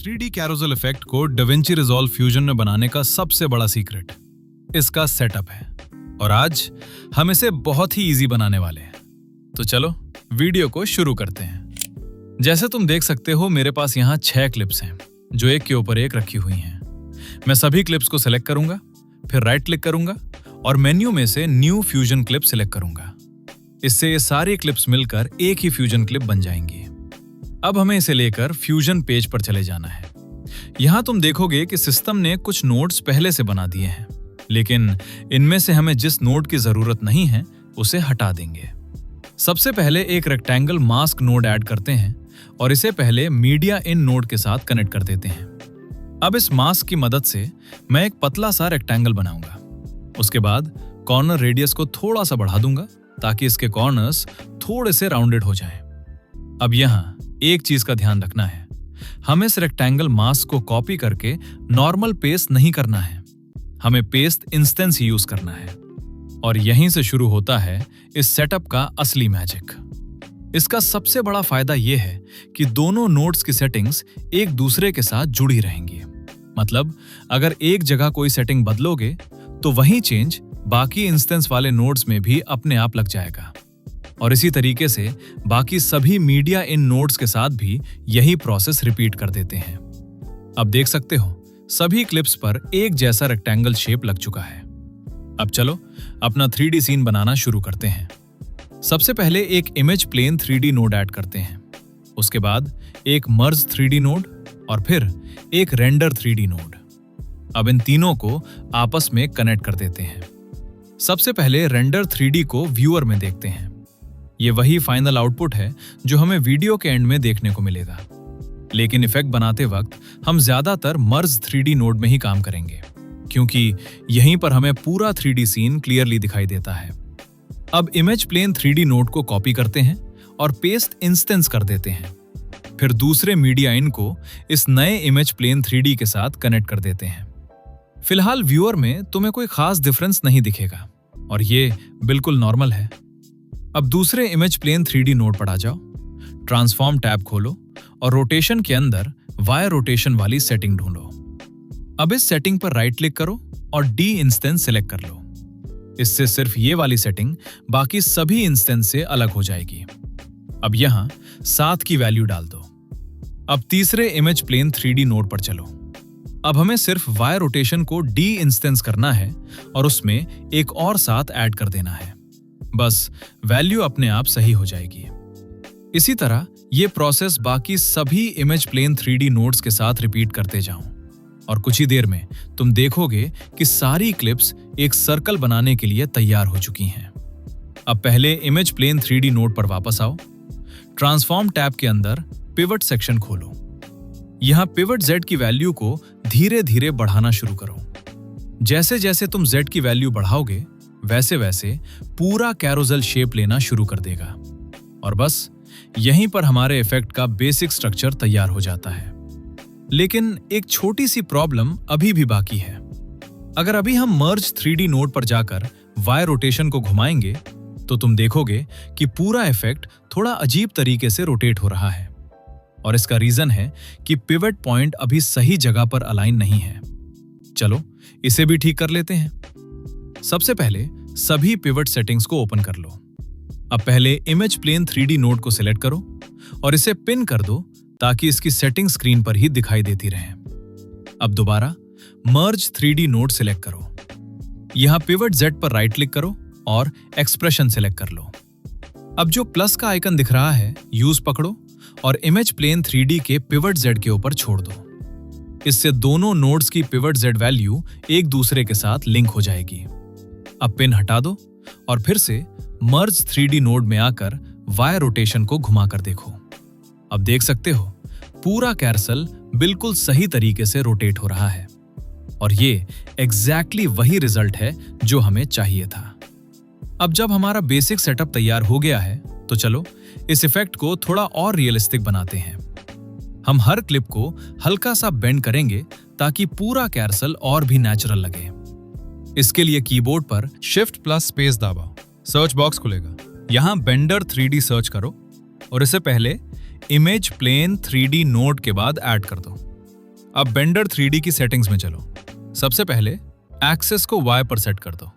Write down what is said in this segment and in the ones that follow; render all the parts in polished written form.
3D carousel effect को da Vinci resolve fusion में बनाने का सबसे बड़ा सीक्रेट इसका सेटअप है और आज हम इसे बहुत ही इजी बनाने वाले हैं। तो चलो वीडियो को शुरू करते हैं। जैसे तुम देख सकते हो मेरे पास यहाँ 6 क्लिप्स हैं जो एक के ऊपर एक रखी हुई हैं। मैं सभी क्लिप्स को सिलेक्ट करूंगा, फिर राइट क्लिक करूंगा और मेन्यू में से न्यू फ्यूजन क्लिप सिलेक्ट करूंगा। इससे ये सारी क्लिप्स मिलकर एक ही फ्यूजन क्लिप बन जाएंगी। अब हमें इसे लेकर फ्यूजन पेज पर चले जाना है। यहाँ तुम देखोगे कि सिस्टम ने कुछ नोड्स पहले से बना दिए हैं, लेकिन इनमें से हमें जिस नोड की जरूरत नहीं है उसे हटा देंगे। सबसे पहले एक रेक्टेंगल मास्क नोड ऐड करते हैं और इसे पहले मीडिया इन नोड के साथ कनेक्ट कर देते हैं। अब इस मास्क की मदद से मैं एक पतला सा रेक्टेंगल बनाऊंगा। उसके बाद कॉर्नर रेडियस को थोड़ा सा बढ़ा दूंगा ताकि इसके कॉर्नर्स थोड़े से राउंडेड हो जाएं। अब यहाँ एक चीज का ध्यान रखना है, हमें इस रेक्टेंगल मास्क को कॉपी करके नॉर्मल पेस्ट नहीं करना है, हमें पेस्ट इंस्टेंस ही यूज करना है। और यहीं से शुरू होता है इस सेटअप का असली मैजिक। इसका सबसे बड़ा फायदा यह है कि दोनों नोड्स की सेटिंग्स एक दूसरे के साथ जुड़ी रहेंगी। मतलब अगर एक जगह कोई सेटिंग बदलोगे तो वही चेंज बाकी इंस्टेंस वाले नोड्स में भी अपने आप लग जाएगा। और इसी तरीके से बाकी सभी मीडिया इन नोड्स के साथ भी यही प्रोसेस रिपीट कर देते हैं। अब देख सकते हो सभी क्लिप्स पर एक जैसा रेक्टेंगल शेप लग चुका है। अब चलो अपना 3D सीन बनाना शुरू करते हैं। सबसे पहले एक image plane 3D node add करते हैं, उसके बाद एक मर्ज 3D नोड और फिर एक रेंडर 3D नोड। अब इन तीनों को आपस में कनेक्ट कर देते हैं। सबसे पहले रेंडर 3D को व्यूअर में देखते हैं। ये वही फाइनल आउटपुट है जो हमें वीडियो के एंड में देखने को मिलेगा, लेकिन इफेक्ट बनाते वक्त हम ज्यादातर मर्ज 3D नोड में ही काम करेंगे क्योंकि यहीं पर हमें पूरा 3D सीन क्लियरली दिखाई देता है। अब इमेज प्लेन 3D नोड को कॉपी करते हैं और पेस्ट इंस्टेंस कर देते हैं। फिर दूसरे मीडिया इन को इस नए इमेज प्लेन 3D के साथ कनेक्ट कर देते हैं। फिलहाल व्यूअर में तुम्हें कोई खास डिफरेंस नहीं दिखेगा और ये बिल्कुल नॉर्मल है। अब दूसरे इमेज प्लेन 3D नोड पर आ जाओ, ट्रांसफॉर्म टैब खोलो और रोटेशन के अंदर वाई रोटेशन वाली सेटिंग ढूंढो। अब इस सेटिंग पर राइट क्लिक करो और डी इंस्टेंस सिलेक्ट कर लो। इससे सिर्फ ये वाली सेटिंग बाकी सभी इंस्टेंस से अलग हो जाएगी। अब यहां 7 की वैल्यू डाल दो। अब तीसरे इमेज प्लेन 3D नोड पर चलो। अब हमें सिर्फ वाई रोटेशन को डी इंस्टेंस करना है और उसमें एक और 7 ऐड कर देना है। बस वैल्यू अपने आप सही हो जाएगी। इसी तरह ये प्रोसेस बाकी सभी इमेज प्लेन 3D नोड्स के साथ रिपीट करते जाओ और कुछ ही देर में तुम देखोगे कि सारी क्लिप्स एक सर्कल बनाने के लिए तैयार हो चुकी हैं। अब पहले इमेज प्लेन 3D नोड पर वापस आओ, ट्रांसफॉर्म टैब के अंदर पिवट सेक्शन खोलो। यहां पिवट Z की वैल्यू को धीरे धीरे बढ़ाना शुरू करो। जैसे जैसे तुम Z की वैल्यू बढ़ाओगे वैसे वैसे पूरा कैरोसेल शेप लेना शुरू कर देगा और बस यहीं पर हमारे इफेक्ट का बेसिक स्ट्रक्चर तैयार हो जाता है। लेकिन एक छोटी सी प्रॉब्लम अभी भी बाकी है। अगर अभी हम मर्ज 3D नोड पर जाकर वाई रोटेशन को घुमाएंगे तो तुम देखोगे कि पूरा इफेक्ट थोड़ा अजीब तरीके से रोटेट हो रहा है और इसका रीजन है कि पिवट पॉइंट अभी सही जगह पर अलाइन नहीं है। चलो इसे भी ठीक कर लेते हैं। सबसे पहले सभी पिवट सेटिंग्स को ओपन कर लो। अब पहले इमेज प्लेन 3D नोड को सिलेक्ट करो और इसे पिन कर दो ताकि इसकी सेटिंग स्क्रीन पर ही दिखाई देती रहे। अब दोबारा मर्ज 3D नोड सिलेक्ट करो। यहां पिवट Z पर राइट क्लिक करो और एक्सप्रेशन सिलेक्ट कर लो। अब जो प्लस का आइकन दिख रहा है यूज पकड़ो और इमेज प्लेन 3D के पिवट Z के ऊपर छोड़ दो। इससे दोनों नोड्स की पिवट Z वैल्यू एक दूसरे के साथ लिंक हो जाएगी। अब पिन हटा दो और फिर से मर्ज 3D नोड में आकर वाई रोटेशन को घुमाकर देखो। अब देख सकते हो पूरा कैरोसेल बिल्कुल सही तरीके से रोटेट हो रहा है और ये एग्जैक्टली वही रिजल्ट है जो हमें चाहिए था। अब जब हमारा बेसिक सेटअप तैयार हो गया है तो चलो इस इफेक्ट को थोड़ा और रियलिस्टिक बनाते हैं। हम हर क्लिप को हल्का सा बेंड करेंगे ताकि पूरा कैरोसेल और भी नेचुरल लगे। इसके लिए कीबोर्ड पर शिफ्ट प्लस स्पेस दबाओ, सर्च बॉक्स खुलेगा। यहां बेंडर 3D सर्च करो और इसे पहले इमेज प्लेन 3D नोड के बाद ऐड कर दो। अब बेंडर 3D की सेटिंग्स में चलो। सबसे पहले एक्सेस को Y पर सेट कर दो।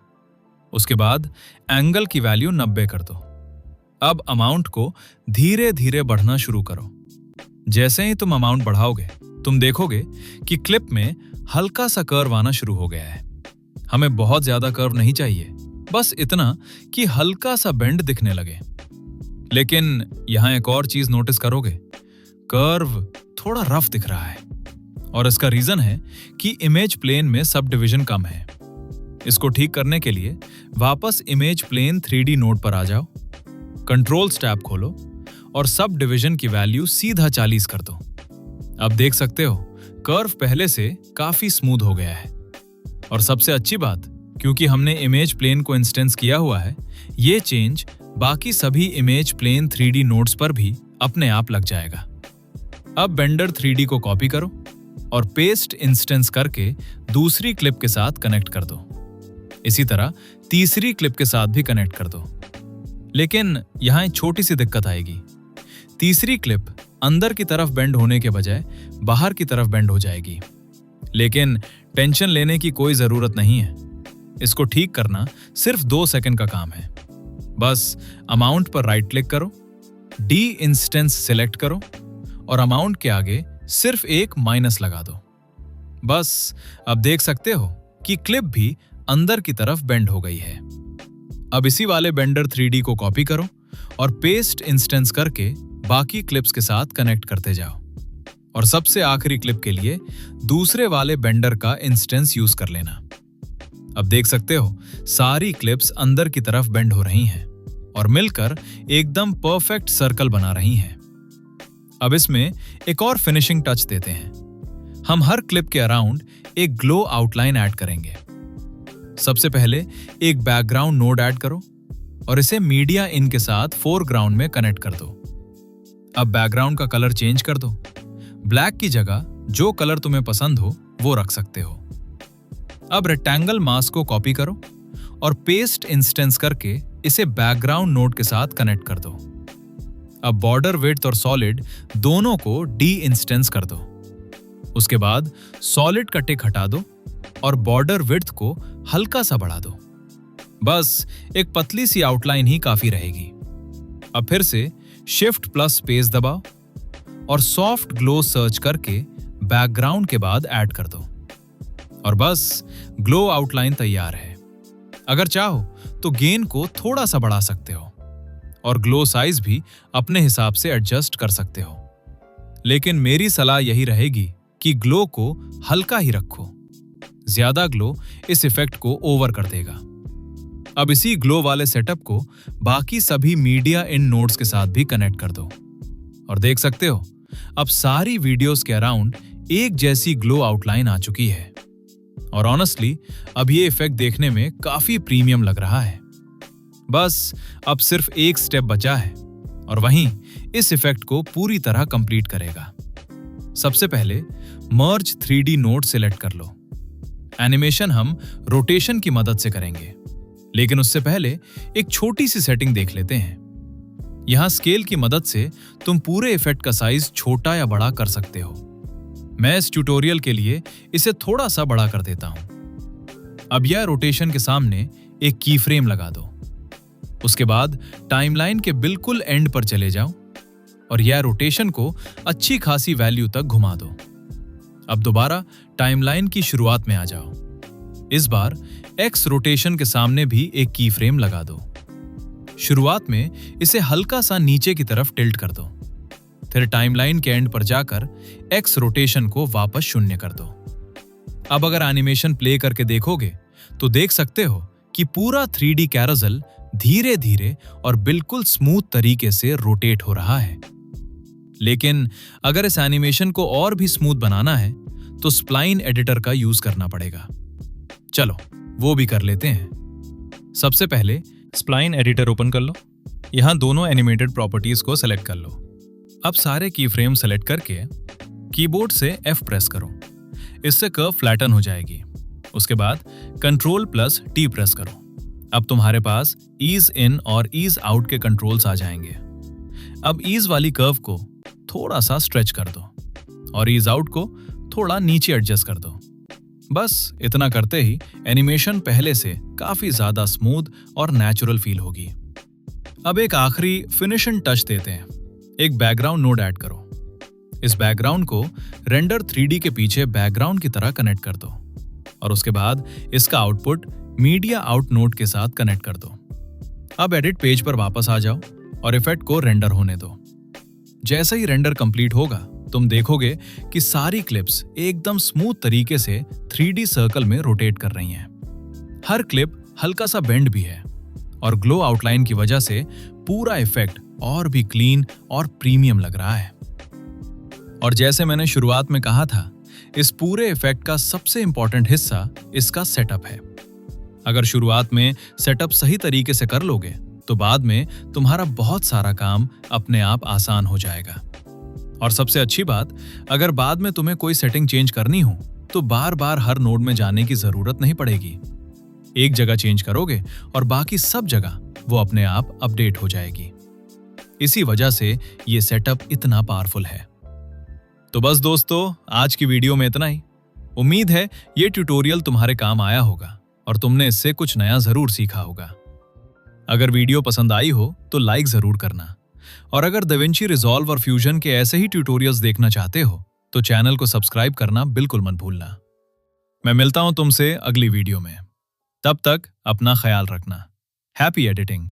उसके बाद एंगल की वैल्यू 90 कर दो। अब अमाउंट को धीरे धीरे बढ़ना शुरू करो। जैसे ही तुम अमाउंट बढ़ाओगे, तुम देखोगे कि क्लिप में हल्का सा कर्व आना शुरू हो गया है। हमें बहुत ज्यादा कर्व नहीं चाहिए, बस इतना कि हल्का सा बेंड दिखने लगे। लेकिन यहां एक और चीज नोटिस करोगे, कर्व थोड़ा रफ दिख रहा है और इसका रीजन है कि इमेज प्लेन में सब डिवीजन कम है। इसको ठीक करने के लिए वापस इमेज प्लेन 3D नोड पर आ जाओ, कंट्रोल्स टैब खोलो और सब डिवीजन की वैल्यू सीधा 40 कर दो। अब देख सकते हो कर्व पहले से काफी स्मूथ हो गया है। और सबसे अच्छी बात, क्योंकि हमने इमेज प्लेन को इंस्टेंस किया हुआ है, ये चेंज बाकी सभी इमेज प्लेन 3D नोड्स पर भी अपने आप लग जाएगा। अब बेंडर 3D को कॉपी करो और पेस्ट इंस्टेंस करके दूसरी क्लिप के साथ कनेक्ट कर दो। इसी तरह तीसरी क्लिप के साथ भी कनेक्ट कर दो। लेकिन यहां एक छोटी सी दिक्कत आएगी। तीसरी क्लिप अंदर की तरफ बेंड होने के बजाय बाहर की तरफ बेंड हो जाएगी। लेकिन टेंशन लेने की कोई जरूरत नहीं है। इसको ठीक करना सिर्फ 2 सेकंड का काम है। बस अमाउंट पर राइट क्लिक करो, डी इंस्टेंस सिलेक्ट करो और अमाउंट के आगे सिर्फ एक माइनस लगा दो। बस अब देख सकते हो कि क्लिप भी अंदर की तरफ बेंड हो गई है। अब इसी वाले बेंडर 3D को कॉपी करो और पेस्ट इंस्टेंस करके बाकी क्लिप्स के साथ कनेक्ट करते जाओ। और सबसे आखिरी क्लिप के लिए दूसरे वाले बेंडर का इंस्टेंस यूज कर लेना। अब देख सकते हो सारी क्लिप्स अंदर की तरफ बेंड हो रही हैं और मिलकर एकदम परफेक्ट सर्कल बना रही हैं। अब इसमें एक और फिनिशिंग टच देते हैं। हम हर क्लिप के अराउंड एक ग्लो आउटलाइन ऐड करेंगे। सबसे पहले एक बैकग्राउंड नोड ऐड करो और इसे मीडिया इन के साथ फोरग्राउंड में कनेक्ट कर दो। अब बैकग्राउंड का कलर चेंज कर दो। ब्लैक की जगह जो कलर तुम्हें पसंद हो वो रख सकते हो। अब रेक्टेंगल मास्क को कॉपी करो और पेस्ट इंस्टेंस करके इसे बैकग्राउंड नोड के साथ कनेक्ट कर दो। अब बॉर्डर विड्थ और सॉलिड दोनों को डी इंस्टेंस कर दो। उसके बाद सॉलिड का टिक हटा दो और बॉर्डर विड्थ को हल्का सा बढ़ा दो। बस एक पतली सी आउटलाइन ही काफी रहेगी। अब फिर से शिफ्ट प्लस स्पेस दबाओ और सॉफ्ट ग्लो सर्च करके बैकग्राउंड के बाद ऐड कर दो। और बस ग्लो आउटलाइन तैयार है। अगर चाहो तो गेन को थोड़ा सा बढ़ा सकते हो और ग्लो साइज भी अपने हिसाब से एडजस्ट कर सकते हो। लेकिन मेरी सलाह यही रहेगी कि ग्लो को हल्का ही रखो। ज्यादा ग्लो इस इफेक्ट को ओवर कर देगा। अब इसी ग्लो वाले सेटअप को बाकी सभी मीडिया इन नोड्स के साथ भी कनेक्ट कर दो और देख सकते हो अब सारी वीडियोस के अराउंड एक जैसी ग्लो आउटलाइन आ चुकी है। और ऑनेस्टली अब ये इफेक्ट देखने में काफी प्रीमियम लग रहा है। बस अब सिर्फ एक स्टेप बचा है और वहीं इस इफेक्ट को पूरी तरह कंप्लीट करेगा। सबसे पहले मर्ज 3D नोड सिलेक्ट कर लो। एनिमेशन हम रोटेशन की मदद से करेंगे, लेकिन उससे पहले एक छोटी सी सेटिंग देख लेते हैं। यहां स्केल की मदद से तुम पूरे इफेक्ट का साइज छोटा या बड़ा कर सकते हो। मैं इस ट्यूटोरियल के लिए इसे थोड़ा सा बड़ा कर देता हूं। अब यह रोटेशन के सामने एक की फ्रेम लगा दो। उसके बाद टाइमलाइन के बिल्कुल एंड पर चले जाओ और यह रोटेशन को अच्छी खासी वैल्यू तक घुमा दो। अब दोबारा टाइमलाइन की शुरुआत में आ जाओ। इस बार एक्स रोटेशन के सामने भी एक की फ्रेम लगा दो। शुरुआत में इसे हल्का सा नीचे की तरफ टिल्ट कर दो। फिर टाइमलाइन के एंड पर जाकर एक्स रोटेशन को वापस 0 कर दो। अब अगर एनिमेशन प्ले करके देखोगे तो देख सकते हो कि पूरा 3D कैरोसेल धीरे धीरे और बिल्कुल स्मूथ तरीके से रोटेट हो रहा है। लेकिन अगर इस एनिमेशन को और भी स्मूथ बनाना है तो स्प्लाइन एडिटर का यूज करना पड़ेगा। चलो वो भी कर लेते हैं। सबसे पहले स्प्लाइन एडिटर ओपन कर लो। यहां दोनों एनिमेटेड प्रॉपर्टीज को सेलेक्ट कर लो। अब सारे की फ्रेम सेलेक्ट करके कीबोर्ड से F प्रेस करो। इससे कर्व फ्लैटन हो जाएगी। उसके बाद Ctrl+T प्रेस करो। अब तुम्हारे पास ईज इन और ईज आउट के कंट्रोल्स आ जाएंगे। अब ईज वाली कर्व को थोड़ा सा स्ट्रेच कर दो और ईज आउट को थोड़ा नीचे एडजस्ट कर दो। बस इतना करते ही एनिमेशन पहले से काफी ज्यादा स्मूथ और नेचुरल फील होगी। अब एक आखिरी फिनिशिंग टच देते हैं। एक बैकग्राउंड नोड ऐड करो। इस बैकग्राउंड को रेंडर 3D के पीछे बैकग्राउंड की तरह कनेक्ट कर दो और उसके बाद इसका आउटपुट मीडिया आउट नोड के साथ कनेक्ट कर दो। अब एडिट पेज पर वापस आ जाओ और इफेक्ट को रेंडर होने दो। जैसे ही रेंडर कंप्लीट होगा, तुम देखोगे कि सारी क्लिप्स एकदम स्मूथ तरीके से 3D सर्कल में रोटेट कर रही हैं। हर क्लिप हल्का सा बेंड भी है और ग्लो आउटलाइन की वजह से पूरा इफेक्ट और भी क्लीन और प्रीमियम लग रहा है। और जैसे मैंने शुरुआत में कहा था, इस पूरे इफेक्ट का सबसे इंपॉर्टेंट हिस्सा इसका सेटअप है। अगर शुरुआत में सेटअप सही तरीके से कर लोगे तो बाद में तुम्हारा बहुत सारा काम अपने आप आसान हो जाएगा। और सबसे अच्छी बात, अगर बाद में तुम्हें कोई सेटिंग चेंज करनी हो तो बार बार हर नोड में जाने की जरूरत नहीं पड़ेगी। एक जगह चेंज करोगे और बाकी सब जगह वो अपने आप अपडेट हो जाएगी। इसी वजह से ये सेटअप इतना पावरफुल है। तो बस दोस्तों, आज की वीडियो में इतना ही। उम्मीद है ये ट्यूटोरियल तुम्हारे काम आया होगा और तुमने इससे कुछ नया जरूर सीखा होगा। अगर वीडियो पसंद आई हो तो लाइक जरूर करना, और अगर दाविंची रिजॉल्व और फ्यूजन के ऐसे ही ट्यूटोरियल्स देखना चाहते हो तो चैनल को सब्सक्राइब करना बिल्कुल मत भूलना। मैं मिलता हूं तुमसे अगली वीडियो में। तब तक अपना ख्याल रखना। Happy editing.